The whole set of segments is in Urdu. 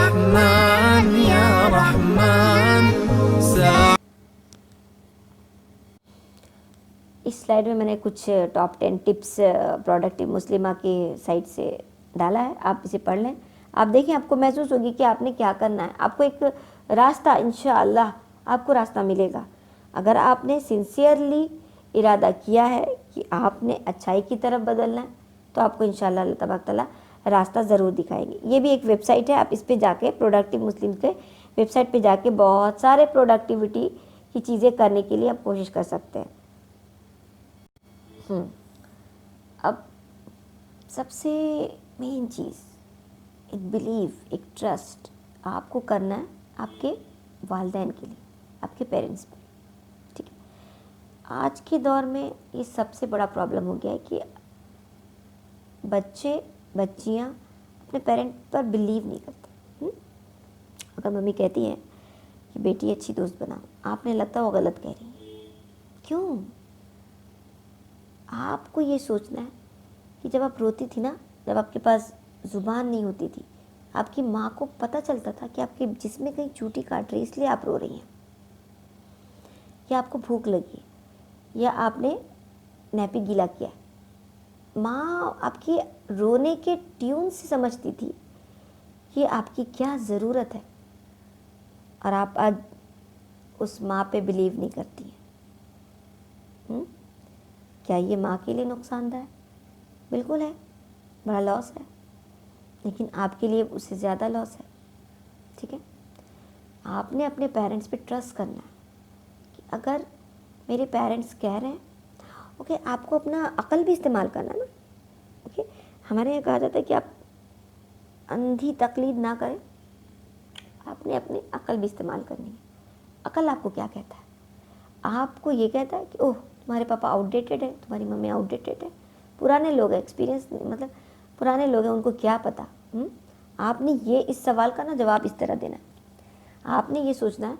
رحمن یا رحمن اس سلائیڈ میں میں نے کچھ ٹاپ 10 ٹپس پروڈکٹیو مسلمہ کی سائٹ سے ڈالا ہے، آپ اسے پڑھ لیں. آپ دیکھیں، آپ کو محسوس ہوگی کہ آپ نے کیا کرنا ہے. آپ کو ایک راستہ، انشاءاللہ آپ کو راستہ ملے گا. اگر آپ نے سنسیئرلی ارادہ کیا ہے کہ آپ نے اچھائی کی طرف بدلنا ہے تو آپ کو انشاءاللہ اللہ تبارک تعالیٰ راستہ ضرور دکھائیں گے. یہ بھی ایک ویب سائٹ ہے، آپ اس پہ جا کے پروڈکٹیو مسلم کے ویب سائٹ پہ جا کے بہت سارے پروڈکٹیوٹی کی چیزیں کرنے کے لیے آپ کوشش کر سکتے ہیں. اب سب سے مین چیز ایک بلیو، ایک ٹرسٹ آپ کو کرنا ہے آپ کے والدین کے لیے، آپ کے پیرنٹس پہ. ٹھیک ہے، آج کے دور میں یہ سب سے بڑا پرابلم ہو گیا ہے کہ بچے بچیاں اپنے پیرنٹ پر بلیو نہیں کرتے. اگر ممی کہتی ہیں کہ بیٹی اچھی دوست بناؤ، آپ نے لگتا وہ غلط کہہ رہی ہیں. کیوں؟ آپ کو یہ سوچنا ہے کہ جب آپ روتی تھی نا، جب آپ کے پاس زبان نہیں ہوتی تھی، آپ کی ماں کو پتہ چلتا تھا کہ آپ کے جسم میں کہیں چوٹی کاٹ رہی اس لیے آپ رو رہی ہیں، یا آپ کو بھوک لگی، یا آپ نے نیپی گیلا کیا. ماں آپ کی رونے کے ٹیون سے سمجھتی تھی کہ آپ کی کیا ضرورت ہے، اور آپ آج اس ماں پہ بلیو نہیں کرتی ہیں. کیا یہ ماں کے لیے نقصان دہ ہے؟ بالکل ہے، بڑا لاس ہے، لیکن آپ کے لیے اس سے زیادہ لاس ہے. ٹھیک ہے، آپ نے اپنے پیرنٹس پہ ٹرسٹ کرنا ہے کہ اگر میرے پیرنٹس کہہ رہے ہیں، اوکے، آپ کو اپنا عقل بھی استعمال کرنا ہے نا. اوکے، ہمارے یہاں کہا جاتا ہے کہ آپ اندھی تقلید نہ کریں، آپ نے اپنی عقل بھی استعمال کرنی ہے. عقل آپ کو کیا کہتا ہے؟ آپ کو یہ کہتا ہے کہ اوہ تمہارے پاپا آؤٹ ڈیٹڈ ہے، تمہاری ممی آؤٹ ڈیٹڈ ہے، پرانے لوگ ہیں، ایکسپیرینس مطلب پرانے لوگ ہیں، ان کو کیا پتہ. آپ نے یہ اس سوال کا نا جواب اس طرح دینا ہے. آپ نے یہ سوچنا ہے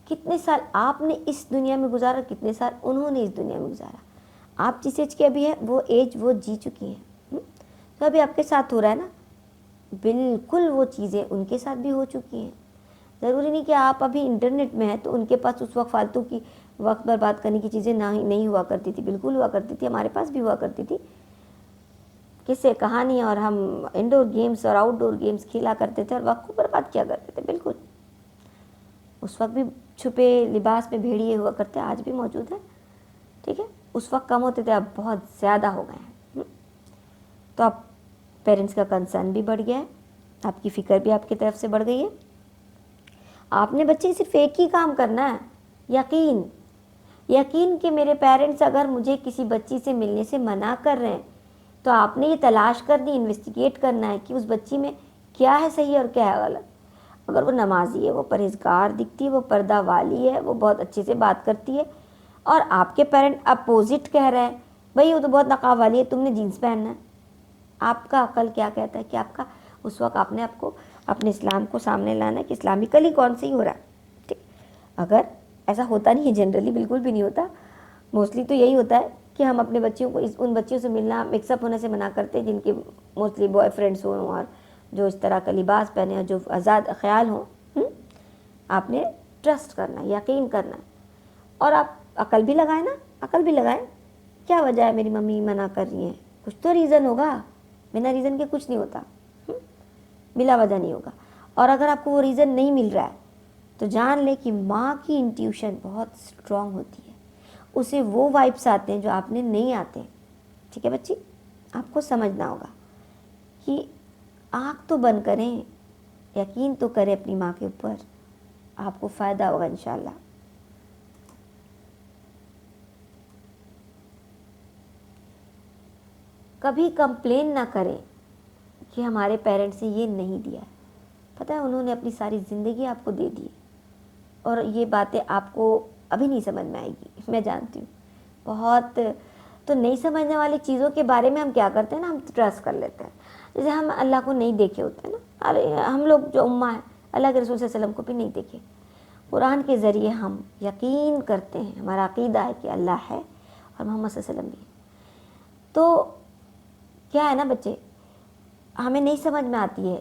کتنے سال آپ نے اس دنیا میں گزارا، کتنے سال انہوں نے اس دنیا میں گزارا. آپ جس ایج کے ابھی ہیں وہ ایج وہ جی چکی ہیں. تو ابھی آپ کے ساتھ ہو رہا ہے نا، بالکل وہ چیزیں ان کے ساتھ بھی ہو چکی ہیں. ضروری نہیں کہ آپ ابھی انٹرنیٹ میں ہیں تو ان کے پاس اس وقت فالتو کی وقت برباد کرنے کی چیزیں نہیں ہوا کرتی تھی. بالکل ہوا کرتی تھی، ہمارے پاس بھی ہوا کرتی تھی. قصے کہانیاں، اور ہم انڈور گیمز اور آؤٹ ڈور گیمز کھیلا کرتے تھے اور وقت کو برباد کیا کرتے تھے. بالکل اس وقت بھی چھپے لباس میں بھیڑیے ہوا کرتے، آج بھی موجود ہے. ٹھیک ہے، اس وقت کم ہوتے تھے، اب بہت زیادہ ہو گئے ہیں. تو اب پیرنٹس کا کنسرن بھی بڑھ گیا ہے، آپ کی فکر بھی آپ کی طرف سے بڑھ گئی ہے. آپ نے بچے صرف ایک ہی کام کرنا ہے، یقین کہ میرے پیرنٹس اگر مجھے کسی بچی سے ملنے سے منع کر رہے ہیں تو آپ نے یہ تلاش کرنی، انویسٹیگیٹ کرنا ہے کہ اس بچی میں کیا ہے صحیح اور کیا ہے غلط. اگر وہ نمازی ہے، وہ پرہیزگار دکھتی ہے، وہ پردہ والی ہے، وہ بہت اچھے سے بات کرتی ہے، اور آپ کے پیرنٹ اپوزٹ کہہ رہے ہیں، بھئی وہ تو بہت نقاب والی ہے، تم نے جینس پہننا ہے. آپ کا عقل کیا کہتا ہے کہ آپ کا اس وقت آپ نے آپ کو اپنے اسلام کو سامنے لانا ہے کہ اسلامکلی کون سی ہو رہا ہے. ٹھیک، اگر ایسا ہوتا نہیں ہے، جنرلی بالکل بھی نہیں ہوتا، موسٹلی تو یہی ہوتا ہے کہ ہم اپنے بچیوں کو ان بچیوں سے ملنا، مکس اپ ہونے سے منع کرتے ہیں جن کے موسٹلی بوائے فرینڈس ہوں اور جو اس طرح کا لباس پہنے اور جو آزاد خیال ہوں. آپ نے ٹرسٹ کرنا ہے، یقین کرنا ہے، اور آپ عقل بھی لگائیں نا، عقل بھی لگائیں. کیا وجہ ہے میری ممی منع کر رہی ہیں؟ کچھ تو ریزن ہوگا، بنا ریزن کے کچھ نہیں ہوتا، بلا وجہ نہیں ہوگا. اور اگر آپ کو وہ ریزن نہیں مل رہا ہے تو جان لیں کہ ماں کی انٹیوشن بہت اسٹرانگ ہوتی ہے، اسے وہ وائبس آتے ہیں جو آپ نے نہیں آتے. ٹھیک ہے بچی، آپ کو سمجھنا ہوگا کہ آنکھ تو بند کریں، یقین تو کریں اپنی ماں کے اوپر، آپ کو فائدہ ہوگا انشاءاللہ. کبھی کمپلین نہ کریں کہ ہمارے پیرنٹس نے یہ نہیں دیا ہے. پتہ ہے انہوں نے اپنی ساری زندگی آپ کو دے دی، اور یہ باتیں آپ کو ابھی نہیں سمجھ میں آئے گی، میں جانتی ہوں. بہت تو نہیں سمجھنے والی چیزوں کے بارے میں ہم کیا کرتے ہیں نا، ہم ٹرسٹ کر لیتے ہیں. جیسے ہم اللہ کو نہیں دیکھے ہوتے ہیں نا، ارے ہم لوگ جو امہ ہیں اللہ کے رسول صلی اللہ علیہ وسلم کو بھی نہیں دیکھے، قرآن کے ذریعے ہم یقین کرتے ہیں، ہمارا عقیدہ ہے کہ اللہ ہے اور محمد صلی اللہ علیہ وسلم بھی. تو کیا ہے نا بچے، ہمیں نہیں سمجھ میں آتی ہے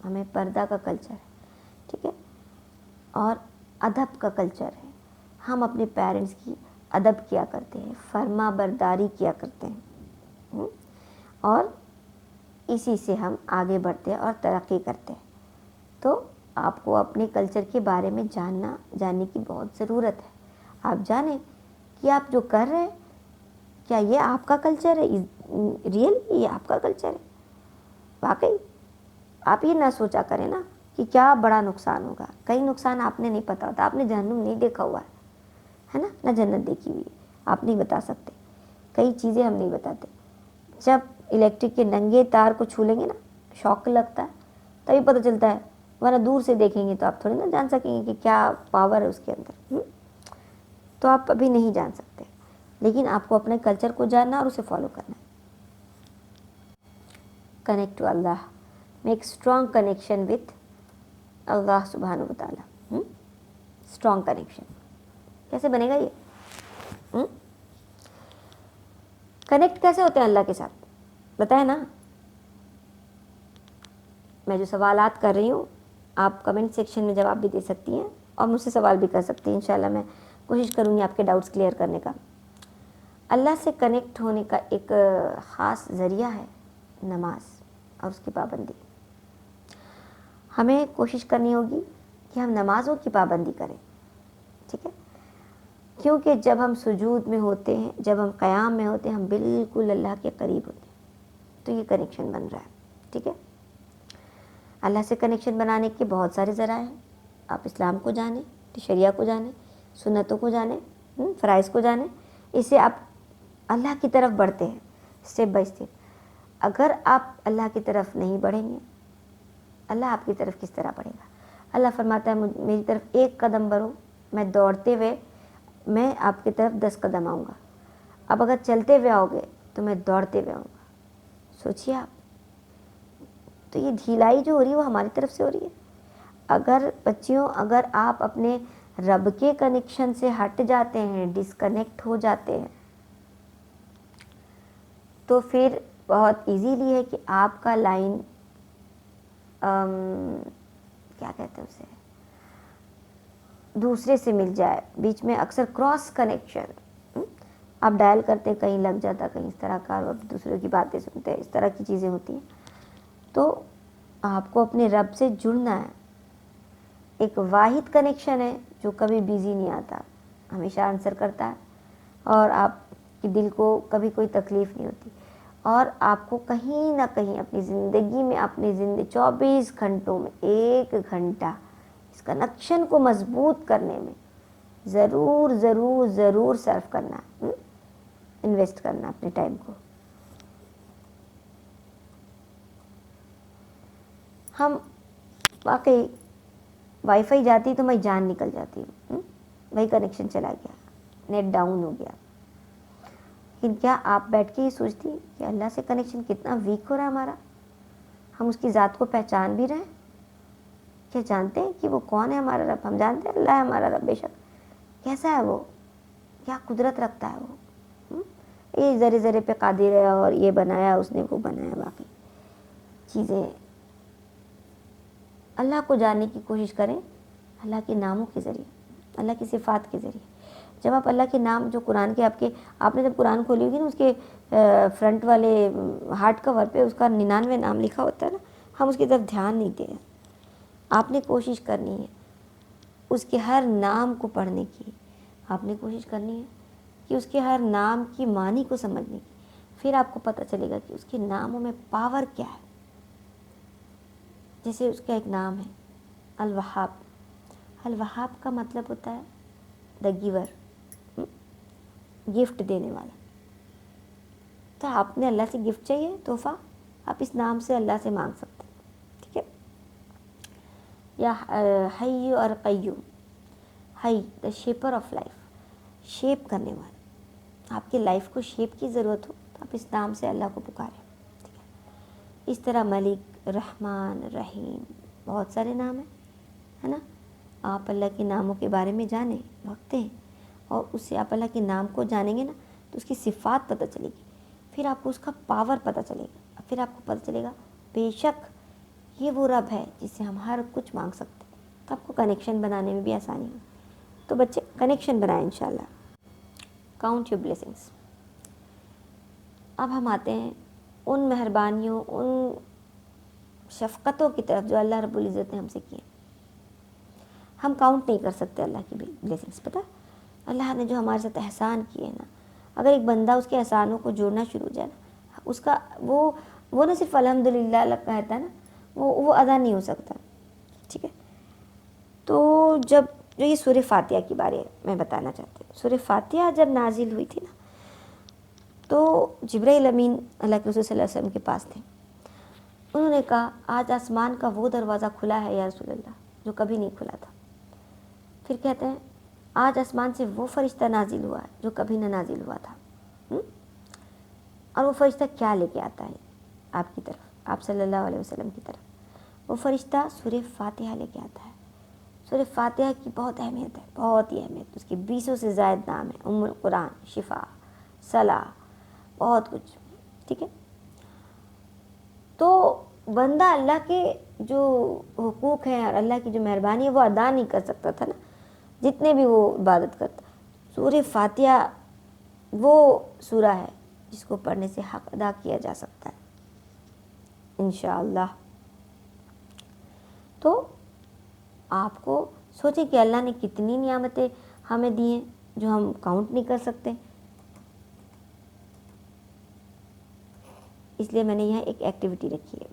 ہمیں پردہ کا کلچر ہے، ٹھیک ہے، اور ادب کا کلچر ہے. ہم اپنے پیرنٹس کی ادب کیا کرتے ہیں، فرما برداری کیا کرتے ہیں، اور اسی سے ہم آگے بڑھتے ہیں اور ترقی کرتے ہیں. تو آپ کو اپنے کلچر کے بارے میں جاننے کی بہت ضرورت ہے. آپ جانیں کہ آپ جو کر رہے ہیں کیا یہ آپ کا کلچر ہے، ریئل یہ آپ کا کلچر ہے واقعی. آپ یہ نہ سوچا کریں نا کہ کیا بڑا نقصان ہوگا. کئی نقصان آپ نے نہیں پتا ہوتا، آپ نے جہنم نہیں دیکھا ہوا ہے نا، نہ جنت دیکھی ہوئی ہے، آپ نہیں بتا سکتے. کئی چیزیں ہم نہیں بتاتے. جب الیکٹرک کے ننگے تار کو چھو لیں گے نا، شوق لگتا ہے، تبھی پتہ چلتا ہے، ورنہ دور سے دیکھیں گے تو آپ تھوڑی نہ جان سکیں گے کہ کیا پاور ہے اس کے اندر. تو آپ ابھی نہیں جان سکتے، لیکن آپ کو اپنے کلچر کو جاننا اور اسے فالو کرنا ہے. Connect to Allah, make strong connection with Allah سبحانہ و تعالیٰ. اسٹرانگ کنیکشن کیسے بنے گا یہ؟ کنیکٹ کیسے ہوتے ہیں اللہ کے ساتھ بتائیں نا. میں جو سوالات کر رہی ہوں آپ کمنٹ سیکشن میں جواب بھی دے سکتی ہیں اور مجھ سے سوال بھی کر سکتی ہیں. انشاءاللہ میں کوشش کروں گی آپ کے ڈاؤٹس کلیئر کرنے کا. اللہ سے کنیکٹ ہونے کا ایک خاص ذریعہ ہے نماز اور اس کی پابندی. ہمیں کوشش کرنی ہوگی کہ ہم نمازوں کی پابندی کریں، ٹھیک ہے، کیونکہ جب ہم سجود میں ہوتے ہیں، جب ہم قیام میں ہوتے ہیں، ہم بالکل اللہ کے قریب ہوتے ہیں. تو یہ کنیکشن بن رہا ہے، ٹھیک ہے. اللہ سے کنیکشن بنانے کے بہت سارے ذرائع ہیں. آپ اسلام کو جانیں، شریعہ کو جانیں، سنتوں کو جانیں، فرائض کو جانیں. اس سے آپ اللہ کی طرف بڑھتے ہیں اسٹیپ بائی اسٹیپ. اگر آپ اللہ کی طرف نہیں بڑھیں گے، اللہ آپ کی طرف کس طرح بڑھے گا؟ اللہ فرماتا ہے میری طرف 1 قدم بڑھو، میں دوڑتے ہوئے میں آپ کی طرف 10 قدم آؤں گا. اب اگر چلتے ہوئے آؤ گے تو میں دوڑتے ہوئے آؤں گا. سوچیے آپ، تو یہ ڈھیلائی جو ہو رہی ہے وہ ہماری طرف سے ہو رہی ہے. اگر بچیوں، اگر آپ اپنے رب کے کنیکشن سے ہٹ جاتے ہیں، ڈسکنیکٹ ہو جاتے ہیں، تو پھر بہت ایزیلی ہے کہ آپ کا لائن کیا کہتے ہیں اسے، دوسرے سے مل جائے. بیچ میں اکثر کراس کنیکشن، آپ ڈائل کرتے کہیں لگ جاتا، کہیں اس طرح کا، دوسروں کی باتیں سنتے ہیں، اس طرح کی چیزیں ہوتی ہیں. تو آپ کو اپنے رب سے جڑنا ہے. ایک واحد کنیکشن ہے جو کبھی بیزی نہیں آتا، ہمیشہ آنسر کرتا ہے، اور آپ کے دل کو کبھی کوئی تکلیف نہیں ہوتی. اور آپ کو کہیں نہ کہیں اپنی زندگی میں، اپنی 24 گھنٹوں میں 1 گھنٹہ اس کنیکشن کو مضبوط کرنے میں ضرور ضرور ضرور صرف کرنا ہے، انویسٹ کرنا اپنے ٹائم کو. ہم واقعی وائی فائی جاتی تو میں جان نکل جاتی ہوں، وہی کنیکشن چلا گیا، نیٹ ڈاؤن ہو گیا. لیکن کیا آپ بیٹھ کے یہ سوچتی کہ اللہ سے کنیکشن کتنا ویک ہو رہا ہے ہمارا؟ ہم اس کی ذات کو پہچان بھی رہے ہیں؟ کیا جانتے ہیں کہ وہ کون ہے ہمارا رب؟ ہم جانتے ہیں اللہ ہے ہمارا رب، بے شک. کیسا ہے وہ؟ کیا قدرت رکھتا ہے وہ؟ یہ ذرے ذرے پہ قادر ہے، اور یہ بنایا اس نے، وہ بنایا. باقی چیزیں اللہ کو جاننے کی کوشش کریں اللہ کے ناموں کے ذریعے، اللہ کی صفات کے ذریعے. جب آپ اللہ کے نام جو قرآن کے آپ نے جب قرآن کھولی ہوگی نا، اس کے فرنٹ والے ہارڈ کور پہ اس کا 99 نام لکھا ہوتا ہے نا، ہم اس کی طرف دھیان نہیں دیں. آپ نے کوشش کرنی ہے اس کے ہر نام کو پڑھنے کی. آپ نے کوشش کرنی ہے کہ اس کے ہر نام کی معنی کو سمجھنے کی. پھر آپ کو پتہ چلے گا کہ اس کے ناموں میں پاور کیا ہے. جیسے اس کا ایک نام ہے الوہاب. الوہاب کا مطلب ہوتا ہے دا گیور، گفٹ دینے والا. تو آپ نے اللہ سے گفٹ چاہیے، تحفہ، آپ اس نام سے اللہ سے مانگ سکتے ہیں، ٹھیک ہے. یا حی اور قیوم. حی دا شیپر آف لائف، شیپ کرنے والا. آپ کی لائف کو شیپ کی ضرورت ہو تو آپ اس نام سے اللہ کو پکاریں، ٹھیک ہے. اس طرح ملک، رحمان، رحیم، بہت سارے نام ہیں، ہے نا. آپ اللہ کے ناموں کے بارے میں جانیں، بھگتے ہیں، اور اس سے آپ اللہ کے نام کو جانیں گے نا تو اس کی صفات پتہ چلے گی. پھر آپ کو اس کا پاور پتہ چلے گا. پھر آپ کو پتہ چلے گا بے شک یہ وہ رب ہے جس سے ہم ہر کچھ مانگ سکتے ہیں، تو آپ کو کنیکشن بنانے میں بھی آسانی ہو. تو بچے کنیکشن بنائیں انشاءاللہ. Count your blessings. اب ہم آتے ہیں ان مہربانیوں، ان شفقتوں کی طرف جو اللہ رب العزت نے ہم سے کی ہیں. ہم کاؤنٹ نہیں کر سکتے اللہ کی بلیسنگس. پتہ اللہ نے جو ہمارے ساتھ احسان کیے ہیں نا، اگر ایک بندہ اس کے احسانوں کو جوڑنا شروع ہو جائے نا، اس کا وہ نہ صرف الحمدللہ اللہ کہتا ہے نا، وہ ادا نہیں ہو سکتا. ٹھیک ہے. تو جب جو یہ سورہ فاتحہ کے بارے میں بتانا چاہتے ہیں، سورہ فاتحہ جب نازل ہوئی تھی نا، تو جبرائیل امین اللہ کے رسول صلی اللہ علیہ وسلم کے پاس تھے. انہوں نے کہا آج آسمان کا وہ دروازہ کھلا ہے یا رسول اللہ جو کبھی نہیں کھلا تھا. پھر کہتے ہیں آج آسمان سے وہ فرشتہ نازل ہوا ہے جو کبھی نہ نازل ہوا تھا. اور وہ فرشتہ کیا لے کے آتا ہے آپ کی طرف، آپ صلی اللہ علیہ وسلم کی طرف؟ وہ فرشتہ سورہ فاتحہ لے کے آتا ہے. سورہ فاتحہ کی بہت اہمیت ہے، بہت ہی اہمیت. اس کے 20 سے زائد نام ہیں، ام القرآن، شفا، صلاح، بہت کچھ. ٹھیک ہے. تو بندہ اللہ کے جو حقوق ہیں اور اللہ کی جو مہربانی ہے وہ ادا نہیں کر سکتا تھا نا، جتنے بھی وہ عبادت کرتا. سورہ فاتحہ وہ سورہ ہے جس کو پڑھنے سے حق ادا کیا جا سکتا ہے انشاءاللہ. تو آپ کو سوچیں کہ اللہ نے کتنی نعمتیں ہمیں دی ہیں جو ہم کاؤنٹ نہیں کر سکتے. اس لیے میں نے یہاں ایک ایکٹیویٹی رکھی ہے.